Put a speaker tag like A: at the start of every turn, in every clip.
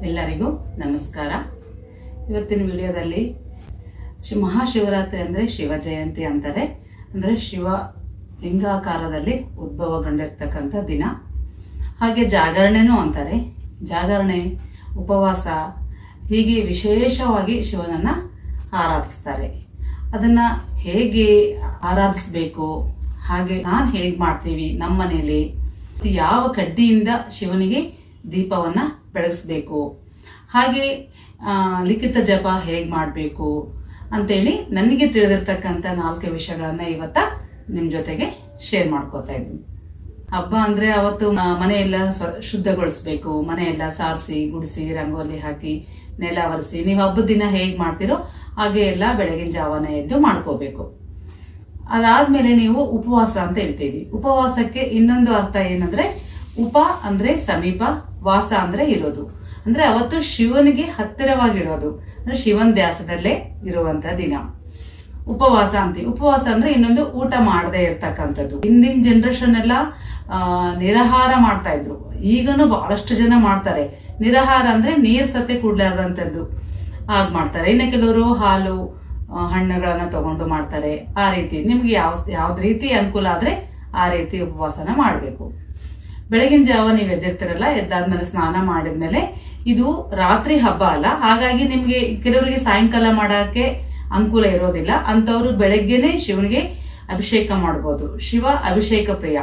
A: ಎಲ್ಲರಿಗೂ ನಮಸ್ಕಾರ. ಇವತ್ತಿನ ವಿಡಿಯೋದಲ್ಲಿ ಮಹಾಶಿವರಾತ್ರಿ ಅಂದರೆ ಶಿವ ಜಯಂತಿ ಅಂತಾರೆ. ಅಂದರೆ ಶಿವ ಲಿಂಗಾಕಾರದಲ್ಲಿ ಉದ್ಭವಗೊಂಡಿರ್ತಕ್ಕಂಥ ದಿನ. ಹಾಗೆ ಜಾಗರಣೆನೂ ಅಂತಾರೆ. ಜಾಗರಣೆ, ಉಪವಾಸ ಹೀಗೆ ವಿಶೇಷವಾಗಿ ಶಿವನನ್ನು ಆರಾಧಿಸ್ತಾರೆ. ಅದನ್ನು ಹೇಗೆ ಆರಾಧಿಸಬೇಕು, ಹಾಗೆ ನಾನು ಹೇಗೆ ಮಾಡ್ತೀವಿ ನಮ್ಮ ಮನೆಯಲ್ಲಿ, ಯಾವ ಕಡ್ಡಿಯಿಂದ ಶಿವನಿಗೆ ದೀಪವನ್ನು ಬೆಳಗಿಸ್ಬೇಕು, ಹಾಗೆ ಲಿಖಿತ ಜಪ ಹೇಗೆ ಮಾಡಬೇಕು ಅಂತೇಳಿ ನನಗೆ ತಿಳಿದಿರ್ತಕ್ಕಂಥ 4 ವಿಷಯಗಳನ್ನು ಇವತ್ತ ನಿಮ್ಮ ಜೊತೆಗೆ ಶೇರ್ ಮಾಡ್ಕೋತಾ ಇದ್ದೀನಿ. ಹಬ್ಬ ಅಂದರೆ ಅವತ್ತು ಮನೆಯೆಲ್ಲ ಶುದ್ಧಗೊಳಿಸ್ಬೇಕು. ಮನೆಯೆಲ್ಲ ಸಾರಿಸಿ ಗುಡಿಸಿ ರಂಗೋಲಿ ಹಾಕಿ ನೆಲ ಒರೆಸಿ, ನೀವು ಹಬ್ಬದ ದಿನ ಹೇಗೆ ಮಾಡ್ತೀರೋ ಹಾಗೆ ಎಲ್ಲ ಬೆಳಗಿನ ಜಾವನ ಎದ್ದು ಮಾಡ್ಕೋಬೇಕು. ಅದಾದ್ಮೇಲೆ ನೀವು ಉಪವಾಸ ಅಂತ ಹೇಳ್ತೀವಿ. ಉಪವಾಸಕ್ಕೆ ಇನ್ನೊಂದು ಅರ್ಥ ಏನಂದ್ರೆ, ಉಪ ಅಂದ್ರೆ ಸಮೀಪ, ವಾಸ ಅಂದ್ರೆ ಇರೋದು. ಅಂದ್ರೆ ಅವತ್ತು ಶಿವನಿಗೆ ಹತ್ತಿರವಾಗಿರೋದು, ಅಂದ್ರೆ ಶಿವನ ಧ್ಯಾಸದಲ್ಲೇ ಇರುವಂತ ದಿನ ಉಪವಾಸ ಅಂತೀವಿ. ಉಪವಾಸ ಅಂದ್ರೆ ಇನ್ನೊಂದು ಊಟ ಮಾಡದೇ ಇರ್ತಕ್ಕಂಥದ್ದು. ಹಿಂದಿನ ಜನರೇಷನ್ ಎಲ್ಲ ನಿರಾಹಾರ ಮಾಡ್ತಾ ಇದ್ರು. ಈಗನು ಬಹಳಷ್ಟು ಜನ ಮಾಡ್ತಾರೆ. ನಿರಾಹಾರ ಅಂದ್ರೆ ನೀರ್ ಸತ್ತೆ ಕುಡ್ಲಾರ್ದಂಥದ್ದು ಆಗ ಮಾಡ್ತಾರೆ. ಇನ್ನು ಕೆಲವರು ಹಾಲು ಹಣ್ಣುಗಳನ್ನ ತಗೊಂಡು ಮಾಡ್ತಾರೆ. ಆ ರೀತಿ ನಿಮ್ಗೆ ಯಾವ್ದು ರೀತಿ ಅನುಕೂಲ ಆದ್ರೆ ಆ ರೀತಿ ಉಪವಾಸನ ಮಾಡಬೇಕು. ಬೆಳಗಿನ ಜಾವ ನೀವು ಎದ್ದಿರ್ತಿರಲ್ಲ, ಎದ್ದಾದ್ಮೇಲೆ ಸ್ನಾನ ಮಾಡಿದ್ಮೇಲೆ, ಇದು ರಾತ್ರಿ ಹಬ್ಬ ಅಲ್ಲ, ಹಾಗಾಗಿ ನಿಮ್ಗೆ ಕೆಲವರಿಗೆ ಸಾಯಂಕಾಲ ಮಾಡಕ್ಕೆ ಅನುಕೂಲ ಇರೋದಿಲ್ಲ. ಅಂತವ್ರು ಬೆಳಗ್ಗೆನೆ ಶಿವನಿಗೆ ಅಭಿಷೇಕ ಮಾಡ್ಬೋದು. ಶಿವ ಅಭಿಷೇಕ ಪ್ರಿಯ.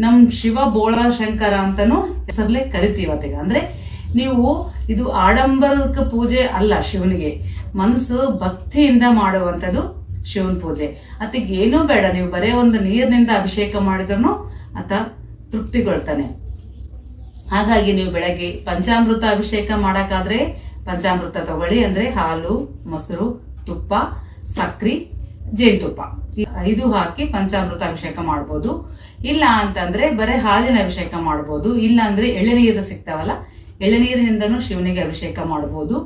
A: ನಮ್ ಶಿವ ಬೋಳ ಶಂಕರ ಅಂತಾನು ಹೆಸರಲ್ಲೇ ಕರಿತೀವಿ ಅದಕ್ಕೆ. ಅಂದ್ರೆ ನೀವು ಇದು ಆಡಂಬರದ ಪೂಜೆ ಅಲ್ಲ, ಶಿವನಿಗೆ ಮನಸ್ಸು ಭಕ್ತಿಯಿಂದ ಮಾಡುವಂಥದ್ದು ಶಿವನ ಪೂಜೆ. ಅದಕ್ಕೆ ಏನೂ ಬೇಡ, ನೀವು ಬರೇ ಒಂದು ನೀರಿನಿಂದ ಅಭಿಷೇಕ ಮಾಡಿದ್ರು ಆತ ತೃಪ್ತಿಗೊಳ್ತಾನೆ. ಹಾಗಾಗಿ ನೀವು ಬೆಳಗ್ಗೆ ಪಂಚಾಮೃತ ಅಭಿಷೇಕ ಮಾಡಕ್ಕಾದ್ರೆ ಪಂಚಾಮೃತ ತಗೊಳ್ಳಿ. ಅಂದ್ರೆ ಹಾಲು, ಮೊಸರು, ತುಪ್ಪ, ಸಕ್ರಿ, ಜೇನುತುಪ್ಪ 5 ಹಾಕಿ ಪಂಚಾಮೃತ ಅಭಿಷೇಕ ಮಾಡ್ಬೋದು. ಇಲ್ಲ ಅಂತಂದ್ರೆ ಬರೇ ಹಾಲಿನ ಅಭಿಷೇಕ ಮಾಡ್ಬೋದು. ಇಲ್ಲ ಅಂದ್ರೆ ಎಳೆನೀರು ಸಿಗ್ತಾವಲ್ಲ, ಎಳೆನೀರಿನಿಂದನೂ ಶಿವನಿಗೆ ಅಭಿಷೇಕ ಮಾಡಬಹುದು.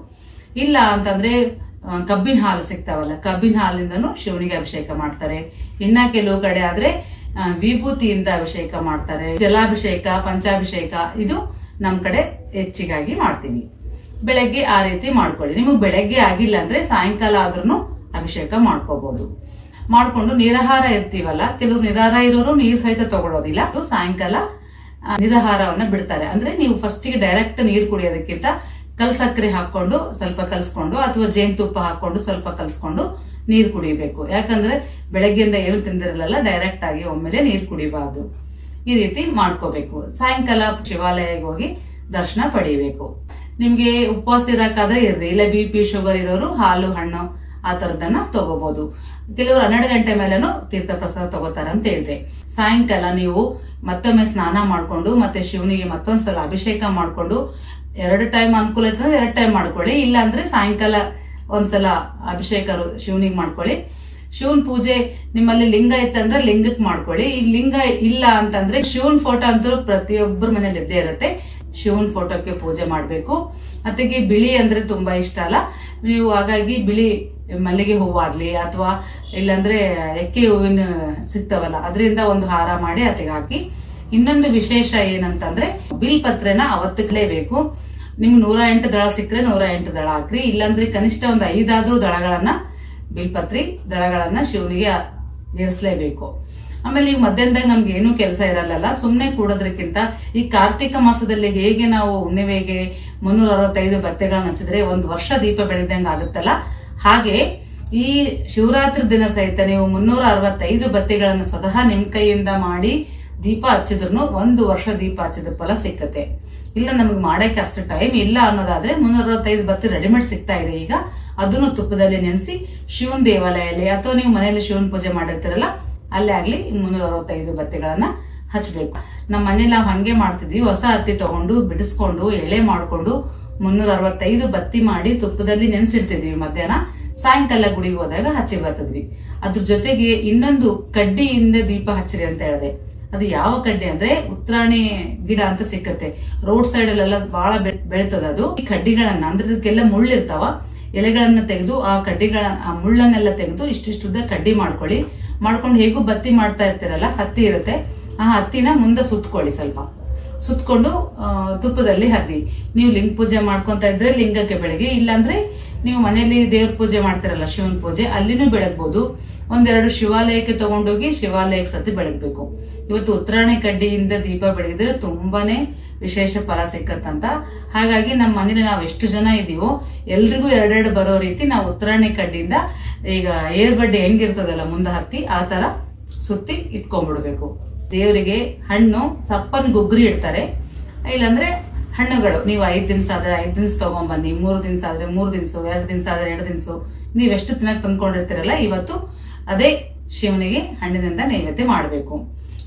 A: ಇಲ್ಲ ಅಂತಂದ್ರೆ ಕಬ್ಬಿನ ಹಾಲು ಸಿಗ್ತಾವಲ್ಲ, ಕಬ್ಬಿನ ಹಾಲಿಂದನೂ ಶಿವನಿಗೆ ಅಭಿಷೇಕ ಮಾಡ್ತಾರೆ. ಇನ್ನ ಕೆಲವು ಕಡೆ ಆದ್ರೆ ವಿಭೂತಿಯಿಂದ ಅಭಿಷೇಕ ಮಾಡ್ತಾರೆ. ಜಲಾಭಿಷೇಕ, ಪಂಚಾಭಿಷೇಕ ಇದು ನಮ್ ಕಡೆ ಹೆಚ್ಚಿಗಾಗಿ ಮಾಡ್ತೀವಿ. ಬೆಳಗ್ಗೆ ಆ ರೀತಿ ಮಾಡ್ಕೊಳ್ಳಿ. ನಿಮಗೆ ಬೆಳಗ್ಗೆ ಆಗಿಲ್ಲ ಅಂದ್ರೆ ಸಾಯಂಕಾಲ ಆದ್ರೂ ಅಭಿಷೇಕ ಮಾಡ್ಕೋಬಹುದು. ಮಾಡ್ಕೊಂಡು ನಿರಾಹಾರ ಇರ್ತೀವಲ್ಲ, ಕೆಲವರು ನಿರಾಹಾರ ಇರೋರು ನೀರ್ ಸಹಿತ ತಗೊಳ್ಳೋದಿಲ್ಲ. ಸಾಯಂಕಾಲ ನಿರಾಹಾರವನ್ನ ಬಿಡ್ತಾರೆ. ಅಂದ್ರೆ ನೀವು ಫಸ್ಟಿಗೆ ಡೈರೆಕ್ಟ್ ನೀರು ಕುಡಿಯೋದಕ್ಕಿಂತ ಕಲ್ಸಕ್ಕರೆ ಹಾಕೊಂಡು ಸ್ವಲ್ಪ ಕಲ್ಸ್ಕೊಂಡು, ಅಥವಾ ಜೇನುತುಪ್ಪ ಹಾಕೊಂಡು ಸ್ವಲ್ಪ ಕಲ್ಸ್ಕೊಂಡು ನೀರು ಕುಡಿಬೇಕು. ಯಾಕಂದ್ರೆ ಬೆಳಗ್ಗೆಯಿಂದ ಏನು ತಿಂದಿರಲ್ಲ, ಡೈರೆಕ್ಟ್ ಆಗಿ ಒಮ್ಮೆಲೆ ನೀರು ಕುಡಿಬಾರ್ದು. ಈ ರೀತಿ ಮಾಡ್ಕೋಬೇಕು. ಸಾಯಂಕಾಲ ಶಿವಾಲಯಕ್ಕೆ ಹೋಗಿ ದರ್ಶನ ಪಡಿಬೇಕು. ನಿಮ್ಗೆ ಉಪವಾಸ ಇರಕ್ಕಾದ್ರೆ ಇರ್ರಿ. ಇಲ್ಲ BP ಶುಗರ್ ಇರೋರು ಹಾಲು ಹಣ್ಣು ಆ ತರದನ್ನ ತಗೋಬಹುದು. ಕೆಲವರು 12 ಗಂಟೆ ಮೇಲೆನೂ ತೀರ್ಥ ಪ್ರಸಾದ ತಗೋತಾರ ಅಂತ ಹೇಳಿದೆ. ಸಾಯಂಕಾಲ ನೀವು ಮತ್ತೊಮ್ಮೆ ಸ್ನಾನ ಮಾಡ್ಕೊಂಡು ಮತ್ತೆ ಶಿವನಿಗೆ ಮತ್ತೊಂದ್ಸಲ ಅಭಿಷೇಕ ಮಾಡ್ಕೊಂಡು, 2 ಟೈಮ್ ಅನುಕೂಲ ಇರ್ತಂದ್ರೆ 2 ಟೈಮ್ ಮಾಡ್ಕೊಳ್ಳಿ. ಇಲ್ಲ ಅಂದ್ರೆ ಸಾಯಂಕಾಲ ಒಂದ್ಸಲ ಅಭಿಷೇಕ ಶಿವನಿಗೆ ಮಾಡ್ಕೊಳ್ಳಿ. ಶಿವನ್ ಪೂಜೆ ನಿಮ್ಮಲ್ಲಿ ಲಿಂಗ ಇತ್ತಂದ್ರೆ ಲಿಂಗಕ್ಕೆ ಮಾಡ್ಕೊಳ್ಳಿ. ಈ ಲಿಂಗ ಇಲ್ಲ ಅಂತಂದ್ರೆ ಶಿವನ್ ಫೋಟೋ ಅಂತೂ ಪ್ರತಿಯೊಬ್ಬರ ಮನೇಲಿ ಇದ್ದೇ ಇರುತ್ತೆ. ಶಿವನ್ ಫೋಟೋಕ್ಕೆ ಪೂಜೆ ಮಾಡ್ಬೇಕು. ಅದಕ್ಕೆ ಬಿಳಿ ಅಂದ್ರೆ ತುಂಬಾ ಇಷ್ಟ ಅಲ್ಲ ನೀವು, ಹಾಗಾಗಿ ಬಿಳಿ ಮಲ್ಲಿಗೆ ಹೂವಾಗ್ಲಿ ಅಥವಾ ಇಲ್ಲಾಂದ್ರೆ ಎಕ್ಕೆ ಹೂವಿನ ಸಿಗ್ತಾವಲ್ಲ, ಅದರಿಂದ ಒಂದು ಹಾರ ಮಾಡಿ ಅದಕ್ಕೆ ಹಾಕಿ. ಇನ್ನೊಂದು ವಿಶೇಷ ಏನಂತಂದ್ರೆ ಬಿಲ್ಪತ್ರೆನ ಅವತ್ತಲೇಬೇಕು. ನಿಮ್ಗೆ 108 ದಳ ಸಿಕ್ಕರೆ 108 ದಳ ಹಾಕ್ರಿ. ಇಲ್ಲಾಂದ್ರೆ ಕನಿಷ್ಠ ಒಂದು 5 ದಳಗಳನ್ನ ಬಿಲ್ಪತ್ರಿ ದಳಗಳನ್ನ ಶಿವನಿಗೆ ಏರಿಸಲೇಬೇಕು. ಆಮೇಲೆ ಈಗ ಮಧ್ಯಾಹ್ನದಾಗ ನಮ್ಗೆ ಏನು ಕೆಲಸ ಇರಲ್ಲ, ಸುಮ್ನೆ ಕೂಡೋದ್ರಕ್ಕಿಂತ ಈ ಕಾರ್ತಿಕ ಮಾಸದಲ್ಲಿ ಹೇಗೆ ನಾವು ಹುಣ್ಣಿಮೆಗೆ 365 ಬತ್ತೆಗಳನ್ನ ಹಚ್ಚಿದ್ರೆ 1 ವರ್ಷ ದೀಪ ಬೆಳೆದಂಗ ಆಗುತ್ತಲ್ಲ, ಹಾಗೆ ಈ ಶಿವರಾತ್ರಿ ದಿನ ಸಹಿತ ನೀವು 365 ಬತ್ತಿಗಳನ್ನ ಸ್ವತಃ ನಿಮ್ ಕೈಯಿಂದ ಮಾಡಿ ದೀಪ ಹಚ್ಚಿದ್ರು 1 ವರ್ಷ ದೀಪ ಹಚ್ಚಿದ ಫಲ ಸಿಕ್ಕತ್ತೆ. ಇಲ್ಲ ನಮಗೆ ಮಾಡಕ್ಕೆ ಅಷ್ಟು ಟೈಮ್ ಇಲ್ಲ ಅನ್ನೋದಾದ್ರೆ 365 ಬತ್ತಿ ರೆಡಿಮೇಡ್ ಸಿಗ್ತಾ ಇದೆ ಈಗ. ಅದನ್ನು ತುಪ್ಪದಲ್ಲಿ ನೆನೆಸಿ ಶಿವನ್ ದೇವಾಲಯಲ್ಲಿ ಅಥವಾ ನೀವು ಮನೆಯಲ್ಲಿ ಶಿವನ್ ಪೂಜೆ ಮಾಡಿರ್ತೀರಲ್ಲ ಅಲ್ಲೇ ಆಗ್ಲಿ 365 ಬತ್ತಿಗಳನ್ನ ಹಚ್ಬೇಕು. ನಮ್ಮ ಮನೇಲಿ ನಾವು ಹಂಗೆ ಮಾಡ್ತಿದ್ವಿ. ಹೊಸ ಹತ್ತಿ ತಗೊಂಡು ಬಿಡಿಸ್ಕೊಂಡು ಎಳೆ ಮಾಡ್ಕೊಂಡು 365 ಬತ್ತಿ ಮಾಡಿ ತುಪ್ಪದಲ್ಲಿ ನೆನೆಸಿಡ್ತಿದ್ವಿ. ಮಧ್ಯಾಹ್ನ ಸಾಯಂಕಾಲ ಗುಡಿಗೆ ಹೋದಾಗ ಹಚ್ಚಿ ಬರ್ತದ್ವಿ. ಅದ್ರ ಜೊತೆಗೆ ಇನ್ನೊಂದು ಕಡ್ಡಿಯಿಂದ ದೀಪ ಹಚ್ಚಿರಿ ಅಂತ ಹೇಳಿದೆ. ಅದು ಯಾವ ಕಡ್ಡಿ ಅಂದ್ರೆ ಉತ್ರಾಣಿ ಗಿಡ ಅಂತ ಸಿಕ್ಕತ್ತೆ. ರೋಡ್ ಸೈಡ್ ಅಲ್ಲೆಲ್ಲ ಬಹಳ ಬೆಳಿತದ ಅದು. ಈ ಕಡ್ಡಿಗಳನ್ನ ಅಂದ್ರೆ ಇದಕ್ಕೆಲ್ಲ ಮುಳ್ಳಿರ್ತಾವ, ಎಲೆಗಳನ್ನ ತೆಗೆದು ಆ ಮುಳ್ಳನ್ನೆಲ್ಲ ತೆಗೆದು ಇಷ್ಟಿಷ್ಟುದ್ದ ಕಡ್ಡಿ ಮಾಡ್ಕೊಂಡು ಹೇಗೂ ಬತ್ತಿ ಮಾಡ್ತಾ ಇರ್ತೀರಲ್ಲ, ಹತ್ತಿ ಇರುತ್ತೆ, ಆ ಹತ್ತಿನ ಮುಂದೆ ಸುತ್ಕೊಳ್ಳಿ. ಸುತ್ಕೊಂಡು ತುಪ್ಪದಲ್ಲಿ ಹದ್ದಿ. ನೀವು ಲಿಂಗ ಪೂಜೆ ಮಾಡ್ಕೊಂತ ಇದ್ರೆ ಲಿಂಗಕ್ಕೆ ಬೆಳಗ್ಗೆ, ಇಲ್ಲಾಂದ್ರೆ ನೀವು ಮನೆಯಲ್ಲಿ ದೇವ್ರ ಪೂಜೆ ಮಾಡ್ತಿರಲ್ಲ ಶಿವನ್ ಪೂಜೆ, ಅಲ್ಲಿನೂ ಬೆಳಗ್ಬೋದು. ಒಂದೆರಡು ಶಿವಾಲಯಕ್ಕೆ ತಗೊಂಡೋಗಿ ಶಿವಾಲಯಕ್ಕೆ ಸತಿ ಬೆಳಗ್ಬೇಕು. ಇವತ್ತು ಉತ್ತರಾಣಿ ಕಡ್ಡಿಯಿಂದ ದೀಪ ಬೆಳಗಿದ್ರೆ ತುಂಬಾನೇ ವಿಶೇಷ ಫಲ ಸಿಕ್ಕತ್ತಂತ. ಹಾಗಾಗಿ ನಮ್ಮ ಮನೇಲಿ ನಾವು ಎಷ್ಟು ಜನ ಇದೀವೋ ಎಲ್ರಿಗೂ ಎರಡೆರಡು ಬರೋ ರೀತಿ ನಾವು ಉತ್ತರಾಣಿ ಕಡ್ಡಿಯಿಂದ, ಈಗ ಏರ್ಬಡ್ಡಿ ಹೆಂಗಿರ್ತದಲ್ಲ ಮುಂದೆ ಹತ್ತಿ, ಆ ತರ ಸುತ್ತಿ ಇಟ್ಕೊಂಡ್ಬಿಡ್ಬೇಕು. ದೇವರಿಗೆ ಹಣ್ಣು ಸಪ್ಪನ್ ಗುಗ್ರಿ ಇಡ್ತಾರೆ, ಇಲ್ಲಾಂದ್ರೆ ಹಣ್ಣುಗಳು ನೀವು 5 ದಿನಸ ಆದ್ರೆ 5 ದಿನಸ ತಗೊಂಡ್ಬನ್ನಿ, 3 ದಿನಸ ಆದ್ರೆ 3 ದಿನಸು, 2 ದಿನಸ ಆದ್ರೆ 2 ದಿನಸು, ನೀವೆಷ್ಟು ತಿನ್ನಕ್ ತಂದ್ಕೊಂಡಿರ್ತೀರಲ್ಲ ಇವತ್ತು ಅದೇ ಶಿವನಿಗೆ ಹಣ್ಣಿನಿಂದ ನೈವೇದ್ಯ ಮಾಡಬೇಕು.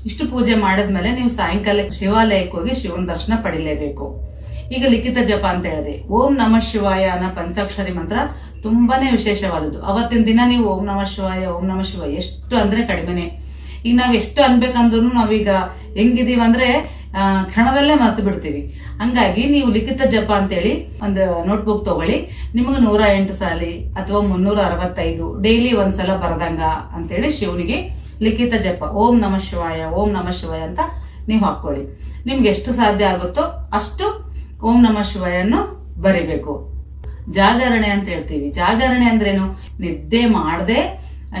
A: ಇಷ್ಟು ಪೂಜೆ ಮಾಡಿದ್ಮೇಲೆ ನೀವು ಸಾಯಂಕಾಲ ಶಿವಾಲಯಕ್ಕೆ ಹೋಗಿ ಶಿವನ ದರ್ಶನ ಪಡಿಲೇಬೇಕು. ಈಗ ಲಿಖಿತ ಜಪ ಅಂತ ಹೇಳಿದೆ, ಓಂ ನಮಃ ಶಿವಾಯ ಅನ್ನೋ ಪಂಚಾಕ್ಷರಿ ಮಂತ್ರ ತುಂಬಾನೇ ವಿಶೇಷವಾದದ್ದು. ಅವತ್ತಿನ ದಿನ ನೀವು ಓಂ ನಮಃ ಶಿವಾಯ ಓಂ ನಮಃ ಶಿವಾಯ ಎಷ್ಟು ಅಂದ್ರೆ ಕಡಿಮೆನೆ. ಈಗ ನಾವ್ ಎಷ್ಟು ಅನ್ಬೇಕಂದ್ರೂ ನಾವೀಗ ಹೆಂಗಿದೀವಿ ಅಂದ್ರೆ ಕ್ಷಣದಲ್ಲೇ ಮರ್ತು ಬಿಡ್ತೀವಿ. ಹಂಗಾಗಿ ನೀವು ಲಿಖಿತ ಜಪ ಅಂತೇಳಿ ಒಂದು ನೋಟ್ಬುಕ್ ತಗೊಳ್ಳಿ. ನಿಮಗೆ 108 ಸಾಲಿ ಅಥವಾ 365 ಡೈಲಿ ಒಂದ್ಸಲ ಬರದಂಗ ಅಂತೇಳಿ ಶಿವನಿಗೆ ಲಿಖಿತ ಜಪ ಓಂ ನಮಃ ಶಿವಾಯ ಓಂ ನಮಃ ಶಿವಾಯ ಅಂತ ನೀವು ಹಾಕೊಳ್ಳಿ. ನಿಮ್ಗೆ ಎಷ್ಟು ಸಾಧ್ಯ ಆಗುತ್ತೋ ಅಷ್ಟು ಓಂ ನಮಃ ಶಿವಾಯನ್ನು ಬರಿಬೇಕು. ಜಾಗರಣೆ ಅಂತ ಹೇಳ್ತೀವಿ. ಜಾಗರಣೆ ಅಂದ್ರೇನು? ನಿದ್ದೆ ಮಾಡದೆ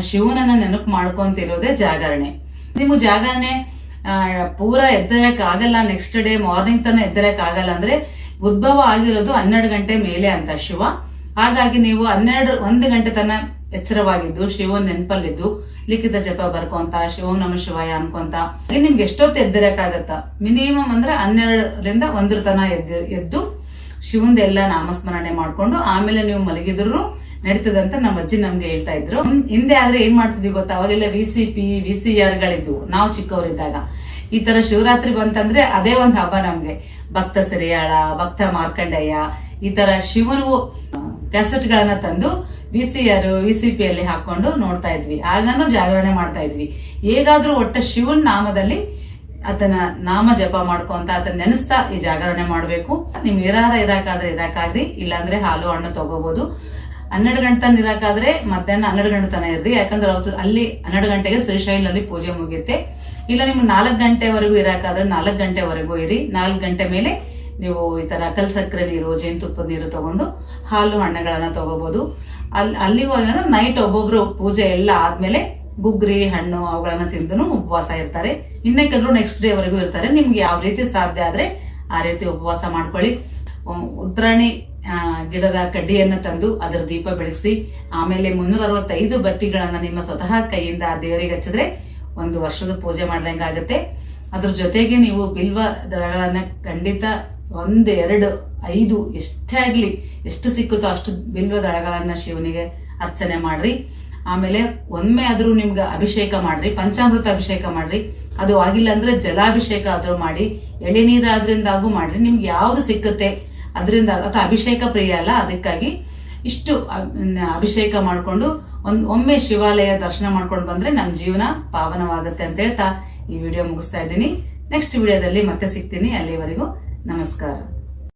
A: ಶಿವನನ್ನ ನೆನಪು ಮಾಡ್ಕೊಂತಿರೋದೇ ಜಾಗರಣೆ. ನಿಮ್ಗೆ ಜಾಗರಣೆ ಪೂರ ಎದ್ದರಕ್ ಆಗಲ್ಲ, ನೆಕ್ಸ್ಟ್ ಡೇ ಮಾರ್ನಿಂಗ್ ತನ ಎದ್ದರಕ್ ಆಗಲ್ಲ ಅಂದ್ರೆ ಉದ್ಭವ ಆಗಿರೋದು 12 ಗಂಟೆ ಮೇಲೆ ಅಂತ ಶಿವ. ಹಾಗಾಗಿ ನೀವು 1 ಗಂಟೆ ತನ ಎಚ್ಚರವಾಗಿದ್ದು ಶಿವನ್ ನೆನಪಲ್ಲಿದ್ದು ಲಿಖಿತ ಜಪ ಬರ್ಕೊಂತ ಶಿವಂ ನಮಃ ಶಿವಾಯ ಅನ್ಕೊಂತ ನಿಮ್ಗೆ ಎಷ್ಟೊತ್ತು ಎದ್ದರಕ್ಕಾಗತ್ತ? ಮಿನಿಮಮ್ ಅಂದ್ರೆ 12ರಿಂದ 1 ತನ ಎದ್ದು ಶಿವಂದೆಲ್ಲ ನಾಮಸ್ಮರಣೆ ಮಾಡ್ಕೊಂಡು ಆಮೇಲೆ ನೀವು ಮಲಗಿದ್ರು ನಡೀತದಂತ ನಮ್ಮ ಅಜ್ಜಿ ನಮ್ಗೆ ಹೇಳ್ತಾ ಇದ್ರು. ಹಿಂದೆ ಆದ್ರೆ ಏನ್ ಮಾಡ್ತಿದ್ವಿ ಗೊತ್ತಾ, ಅವಾಗೆಲ್ಲ VCP VCR ಗಳಿದ್ವು ನಾವು ಚಿಕ್ಕವರಿದ್ದಾಗ. ಈ ತರ ಶಿವರಾತ್ರಿ ಬಂತಂದ್ರೆ ಅದೇ ಒಂದ್ ಹಬ್ಬ ನಮ್ಗೆ. ಭಕ್ತ ಸಿರಿಯಾಳ, ಭಕ್ತ ಮಾರ್ಕಂಡಯ್ಯ, ಈ ತರ ಶಿವನು ಕ್ಯಾಸೆಟ್ ಗಳನ್ನ ತಂದು VCR VCP ಅಲ್ಲಿ ಹಾಕೊಂಡು ನೋಡ್ತಾ ಇದ್ವಿ. ಆಗಾನು ಜಾಗರಣೆ ಮಾಡ್ತಾ ಇದ್ವಿ. ಹೇಗಾದ್ರೂ ಒಟ್ಟ ಶಿವನ್ ನಾಮದಲ್ಲಿ ಆತನ ನಾಮ ಜಪ ಮಾಡ್ಕೊಂತ ಆತನ ನೆನೆಸ್ತಾ ಈ ಜಾಗರಣೆ ಮಾಡ್ಬೇಕು. ನಿಮ್ ಇರಾಕಾದ್ರೆ ಇರಾಕಾಗ್ರಿ, ಇಲ್ಲಾಂದ್ರೆ ಹಾಲು ಹಣ್ಣು ತಗೋಬಹುದು. 12 ಗಂಟೆ ತನ ಇರಾಕಾದ್ರೆ ಮಧ್ಯಾಹ್ನ 12 ಗಂಟೆ ತನ ಇರ್ರಿ. ಯಾಕಂದ್ರೆ ಅವತ್ತು ಅಲ್ಲಿ 12 ಗಂಟೆಗೆ ಶ್ರೀಶೈಲಲ್ಲಿ ಪೂಜೆ ಮುಗಿಯುತ್ತೆ. ಇಲ್ಲ ನಿಮ್ಗೆ 4 ಗಂಟೆವರೆಗೂ ಇರಾಕಾದ್ರೆ 4 ಗಂಟೆವರೆಗೂ ಇರಿ. 4 ಗಂಟೆ ಮೇಲೆ ನೀವು ಈ ತರ ಕಲ್ಸಕ್ಕರೆ ನೀರು, ಜೇನುತುಪ್ಪದ ನೀರು ತಗೊಂಡು ಹಾಲು ಹಣ್ಣುಗಳನ್ನ ತಗೋಬಹುದು. ಅಲ್ಲಿಗೂ ಹೋದ್ರೆ ನೈಟ್ ಒಬ್ಬೊಬ್ರು ಪೂಜೆ ಎಲ್ಲ ಆದ್ಮೇಲೆ ಗುಗ್ರಿ ಹಣ್ಣು ಅವುಗಳನ್ನ ತಿಂದು ಉಪವಾಸ ಇರ್ತಾರೆ. ಇನ್ನೇಕಾದ್ರೂ ನೆಕ್ಸ್ಟ್ ಡೇ ವರೆಗೂ ಇರ್ತಾರೆ. ನಿಮ್ಗೆ ಯಾವ ರೀತಿ ಸಾಧ್ಯ ಆದ್ರೆ ಆ ರೀತಿ ಉಪವಾಸ ಮಾಡ್ಕೊಳ್ಳಿ. ಉತ್ತರಾಣಿ ಗಿಡದ ಕಡ್ಡಿಯನ್ನ ತಂದು ಅದರ ದೀಪ ಬೆಳಗಿಸಿ ಆಮೇಲೆ 365 ಬತ್ತಿಗಳನ್ನ ನಿಮ್ಮ ಸ್ವತಃ ಕೈಯಿಂದ ಆ ದೇವರಿಗೆ ಹಚ್ಚಿದ್ರೆ 1 ವರ್ಷದ ಪೂಜೆ ಮಾಡ್ದಂಗ ಆಗುತ್ತೆ. ಅದ್ರ ಜೊತೆಗೆ ನೀವು ಬಿಲ್ವ ದಳಗಳನ್ನ ಖಂಡಿತ 1, 2, 5 ಎಷ್ಟೇ ಆಗ್ಲಿ, ಎಷ್ಟು ಸಿಕ್ಕುತ್ತೋ ಅಷ್ಟು ಬಿಲ್ವ ದಳಗಳನ್ನ ಶಿವನಿಗೆ ಅರ್ಚನೆ ಮಾಡ್ರಿ. ಆಮೇಲೆ ಒಮ್ಮೆ ಆದ್ರೂ ನಿಮ್ಗೆ ಅಭಿಷೇಕ ಮಾಡ್ರಿ, ಪಂಚಾಮೃತ ಅಭಿಷೇಕ ಮಾಡ್ರಿ. ಅದು ಆಗಿಲ್ಲ ಅಂದ್ರೆ ಜಲಾಭಿಷೇಕ ಆದ್ರೂ ಮಾಡಿ, ಎಳೆನೀರಾದ್ರಿಂದಾಗೂ ಮಾಡ್ರಿ. ನಿಮ್ಗೆ ಯಾವ್ದು ಸಿಕ್ಕುತ್ತೆ ಅದರಿಂದ. ಅಥವಾ ಅಭಿಷೇಕ ಪ್ರಿಯ ಅಲ್ಲ, ಅದಕ್ಕಾಗಿ ಇಷ್ಟು ಅಭಿಷೇಕ ಮಾಡ್ಕೊಂಡು ಒಮ್ಮೆ ಶಿವಾಲಯ ದರ್ಶನ ಮಾಡ್ಕೊಂಡು ಬಂದ್ರೆ ನಮ್ ಜೀವನ ಪಾವನವಾಗುತ್ತೆ ಅಂತ ಹೇಳ್ತಾ ಈ ವಿಡಿಯೋ ಮುಗಿಸ್ತಾ ಇದ್ದೀನಿ. ನೆಕ್ಸ್ಟ್ ವಿಡಿಯೋದಲ್ಲಿ ಮತ್ತೆ ಸಿಗ್ತೀನಿ. ಅಲ್ಲಿವರೆಗೂ ನಮಸ್ಕಾರ.